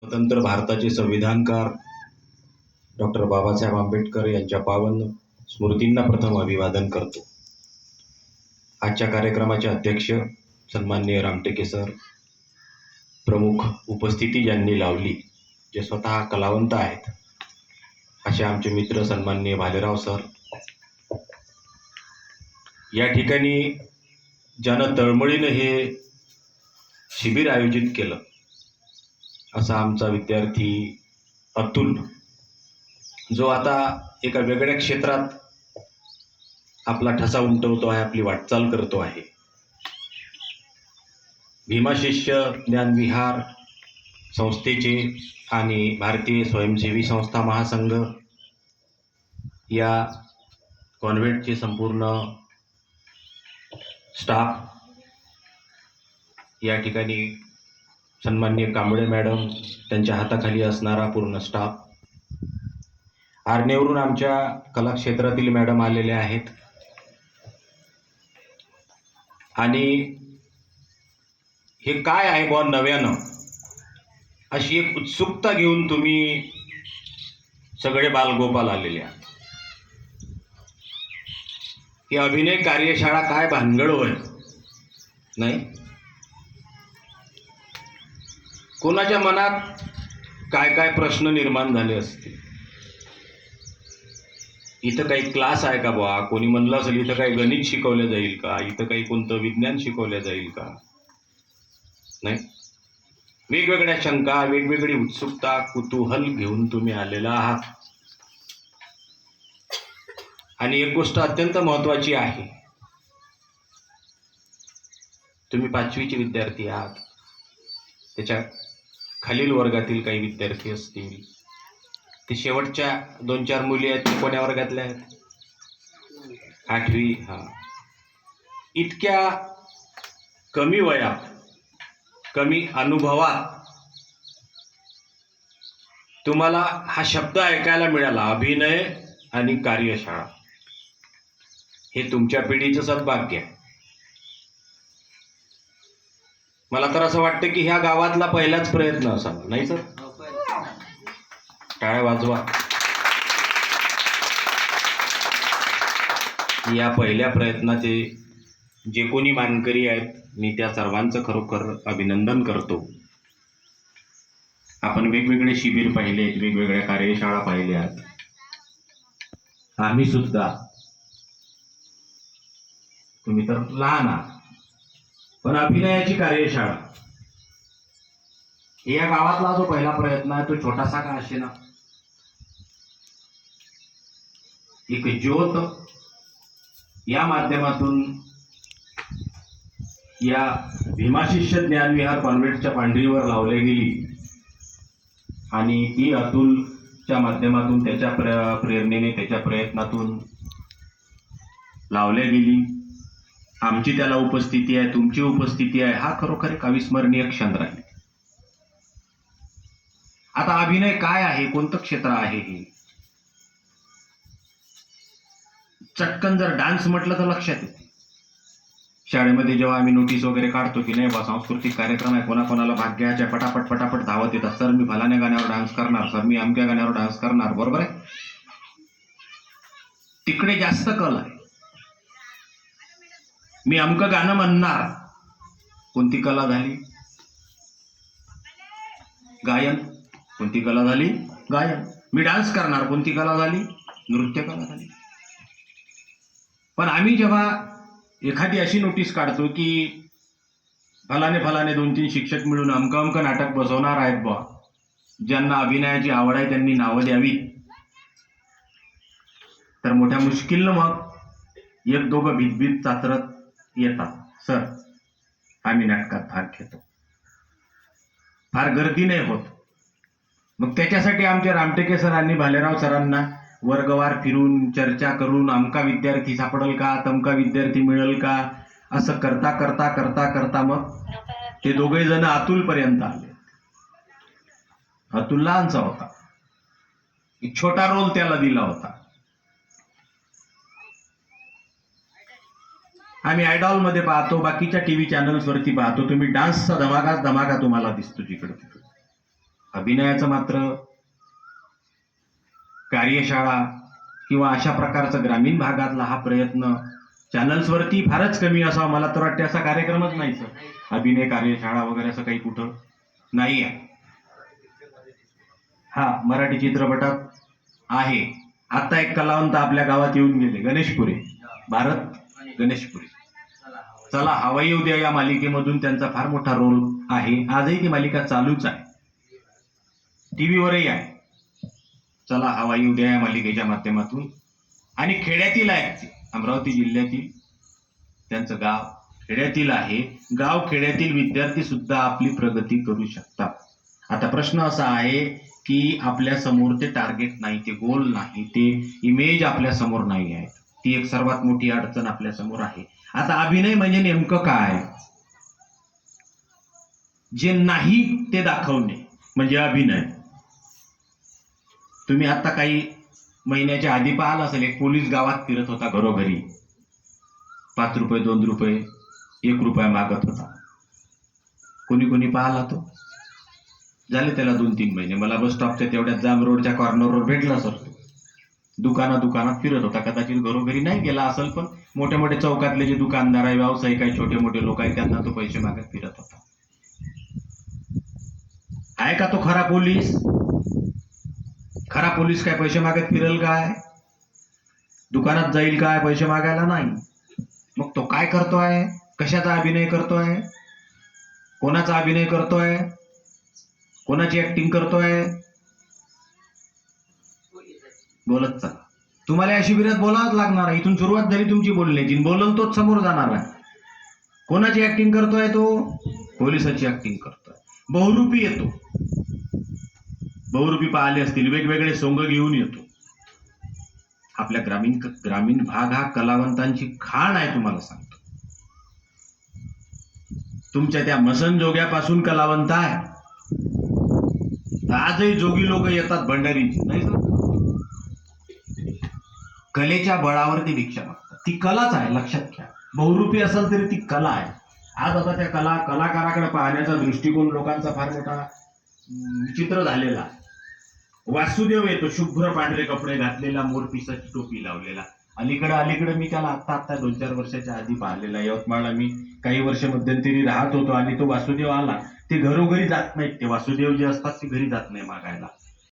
स्वतंत्र भारताचे संविधानकार डॉक्टर बाबासाहेब आंबेडकर यांच्या पावन स्मृतींना प्रथम अभिवादन करतो. आजच्या कार्यक्रमाचे अध्यक्ष सन्माननीय रामटेके सर, प्रमुख उपस्थिती ज्यांनी लावली, जे स्वतः कलावंत आहेत, असे आमचे मित्र सन्माननीय भालेराव सर, या ठिकाणी ज्यानं तळमळीनं हे शिबिर आयोजित केलं असा आमचा विद्यार्थी अतुल, जो आता एका वेगळ्या क्षेत्रात आपला ठसा उमटवतो आहे, आपली वाटचाल करतो आहे. भीमाशिष्य ज्ञानविहार संस्थेचे आणि भारतीय स्वयंसेवी संस्था महासंघ या कॉन्व्हेंटचे संपूर्ण स्टाफ, या ठिकाणी सन्माननीय कांबळे मॅडम, त्यांच्या हाताखाली असणारा पूर्ण स्टाफ, आर्नेवरून आमच्या कलाक्षेत्रातील मॅडम आलेल्या आहेत आणि हे काय आहे बुवा नव्यानं, अशी एक उत्सुकता घेऊन तुम्ही सगळे बालगोपाल आलेले आहात. ही अभिनय कार्यशाळा काय भानगड होय नाही, कोणाच्या मनात काय काय प्रश्न निर्माण झाले असतील. इथं काही क्लास आहे का बुवा, कोणी म्हणलं असेल इथं काही गणित शिकवलं जाईल का, इथं काही कोणतं विज्ञान शिकवलं जाईल का, नाही. वेगवेगळ्या शंका, वेगवेगळी उत्सुकता, कुतूहल घेऊन तुम्ही आलेला आहात. आणि एक गोष्ट अत्यंत महत्वाची आहे, तुम्ही 5वीचे विद्यार्थी आहात, त्याच्या खालील वर्गातील काही विद्यार्थी असतील, ते शेवटच्या 2-4 मुली आहेत, ते कोण्या वर्गातल्या आहेत? 8वी. इतक्या कमी वयात, कमी अनुभवात तुम्हाला हा शब्द ऐकायला मिळाला, अभिनय आणि कार्यशाळा. हे तुमच्या पिढीचं सद्भाग्य आहे. मला तर असं वाटतं की ह्या गावातला पहिलाच प्रयत्न असावा, नाही सर? टाळ्या वाजवा. या पहिल्या प्रयत्नाचे जे कोणी मानकरी आहेत, मी त्या सर्वांचं खरोखर अभिनंदन करतो. आपण वेगवेगळे शिबिर पाहिले, वेगवेगळ्या कार्यशाळा पाहिल्यात. आम्ही सुद्धा, तुम्ही तर लहान आहात, पण अभिनयाची कार्यशाळा या गावातला जो पहिला प्रयत्न आहे, तो छोटासा का असेना, एक ज्योत या माध्यमातून या भीमाशिष्य ज्ञानविहार कॉन्व्हेंटच्या पांढरीवर लावली गेली आणि ती अतुलच्या माध्यमातून, त्याच्या प्रेरणेने, त्याच्या प्रयत्नातून लावल्या गेली. आमची त्याला उपस्थिती आहे, तुमची उपस्थिती आहे, हा खरोखर एक अविस्मरणीय क्षण राहील. आता अभिनय काय आहे, कोणतं क्षेत्र आहे हे चटकन जर डान्स म्हटलं तर लक्षात येते. शाळेमध्ये जेव्हा आम्ही नोटीस वगैरे काढतो की नाही बा सांस्कृतिक कार्यक्रम आहे, कोणाकोणाला भाग घ्यायच्या, पटापट पटापट धावत येतात. सर मी फलाण्या गाण्यावर डान्स करणार, सर मी अमक्या गाण्यावर डान्स करणार, बरोबर आहे? तिकडे जास्त कल आहे. मी अमकं गाणं म्हणणार, कोणती कला झाली? गायन. कोणती कला झाली? गायन. मी डान्स करणार, कोणती कला झाली? नृत्य कला झाली. पण आम्ही जेव्हा एखादी अशी नोटीस काढतो की फलाने 2-3 शिक्षक मिळून अमकं नाटक बसवणार आहेत बा, ज्यांना अभिनयाची आवड आहे त्यांनी नावं द्यावी, तर मोठ्या मुश्किलनं मग 1-2 भीत चाचरत येतात. सर आम्ही नाटकात भाग घेतो. फार गर्दी नाही होत. मग त्याच्यासाठी आमच्या रामटेके सरांनी भालेराव सरांना वर्गवार फिरून चर्चा करून अमका विद्यार्थी सापडेल का, तमका विद्यार्थी मिळेल का, असं करता करता करता करता मग ते दोघे जण अतुलपर्यंत आले. अतुल लहानचा होता, एक छोटा रोल त्याला दिला होता. आम्ही आयडॉल मध्ये पाहतो, बाकीच्या टीव्ही चॅनल्स वरती पाहतो, तुम्ही डान्सचा धमाका तुम्हाला दिसतो जिकडे तिकडे. अभिनयाचं मात्र कार्यशाळा किंवा अशा प्रकारचा ग्रामीण भागातला हा प्रयत्न चॅनल्सवरती फारच कमी असावा. मला तर वाटते असा कार्यक्रमच नाही सर. अभिनय कार्यशाळा वगैरे असं काही कुठं नाही आहे. हा, मराठी चित्रपटात आहे. आता एक कलावंत आपल्या गावात येऊन गेले, गणेशपुरे, भारत गणेशपुरे. चला हवा येऊ द्या या मालिकेमधून त्यांचा फार मोठा रोल आहे. आजही ती मालिका चालूच आहे, टीव्हीवरही आहे. चला हवा येऊ द्या या मालिकेच्या माध्यमातून. आणि खेड्यातील आहेत ते, अमरावती जिल्ह्यातील त्यांचं गाव खेड्यातील आहे. गाव खेड्यातील विद्यार्थी सुद्धा आपली प्रगती करू शकतात. आता प्रश्न असा आहे की आपल्या समोर ते टार्गेट नाही, ते गोल नाही, ते इमेज आपल्या समोर नाही आहे. ती एक सर्वात मोठी अडचण आपल्या समोर आहे. आता अभिनय म्हणजे नेमकं काय? जे नाही ते दाखवणे म्हणजे अभिनय. तुम्ही आता काही महिन्याच्या आधी पाहिलं असेल, एक पोलीस गावात फिरत होता घरोघरी, 5 रुपये 2 रुपये 1 रुपया मागत होता. कोणी कोणी पाहिला तो? झाले त्याला 2-3 महिने. मला बस स्टॉपच्या तेवढ्यात जाम रोडच्या कॉर्नरवर भेटला सर. तो दुकानात फिरत होता. कदाचित घरोघरी नाही गेला असेल, पण मोठे मोठे चौकातले जे दुकानदार आहे, व्यावसायिक आहे, छोटे मोठे लोक आहेत, त्यांना तो पैसे मागत फिरत होता. आहे का तो खरा पोलीस? खरा पोलीस काय पैसे मागत फिरेल काय? दुकानात जाईल काय पैसे मागायला? नाही. मग तो काय करतोय? कशाचा अभिनय करतोय? कोणाचा अभिनय करतोय? कोणाची ऍक्टिंग करतोय? बोलत चला. तुम्हाला या शिबिरात बोलावंच लागणार आहे. इथून सुरुवात झाली तुमची बोलण्याची, बोलल तोच समोर जाणार आहे. कोणाची ऍक्टिंग करतोय तो? पोलिसाची ऍक्टिंग करतोय. बहुरूपी येतो. बहुरूपी पाहिले असतील, वेगवेगळे सोंग घेऊन येतो. आपल्या ग्रामीण भाग हा कलावंतांची खाण आहे. तुम्हाला सांगतो, तुमच्या त्या मसन जोग्यापासून कलावंत आहे. आजही जोगी लोक येतात भंडारीची, नाही सर? कलेच्या बळावर ती भिक्षा मागतात. ती कलाच आहे, लक्षात घ्या. बहुरूपी असेल तरी ती कला आहे. आज आता त्या कलाकाराकडे पाहण्याचा दृष्टिकोन लोकांचा फार मोठा विचित्र झालेला आहे. वासुदेव येतो, शुभ्र पांढरे कपडे घातलेला, मोरपिसाची टोपी लावलेला. अलीकडे मी त्याला आता 2-4 वर्षाच्या आधी पाहिलेला. यवतमाळला मी काही वर्ष मध्यंतरी राहत होतो आणि तो वासुदेव आला. ते घरोघरी जात नाहीत. ते वासुदेव जे असतात ते घरी जात नाही मागायला.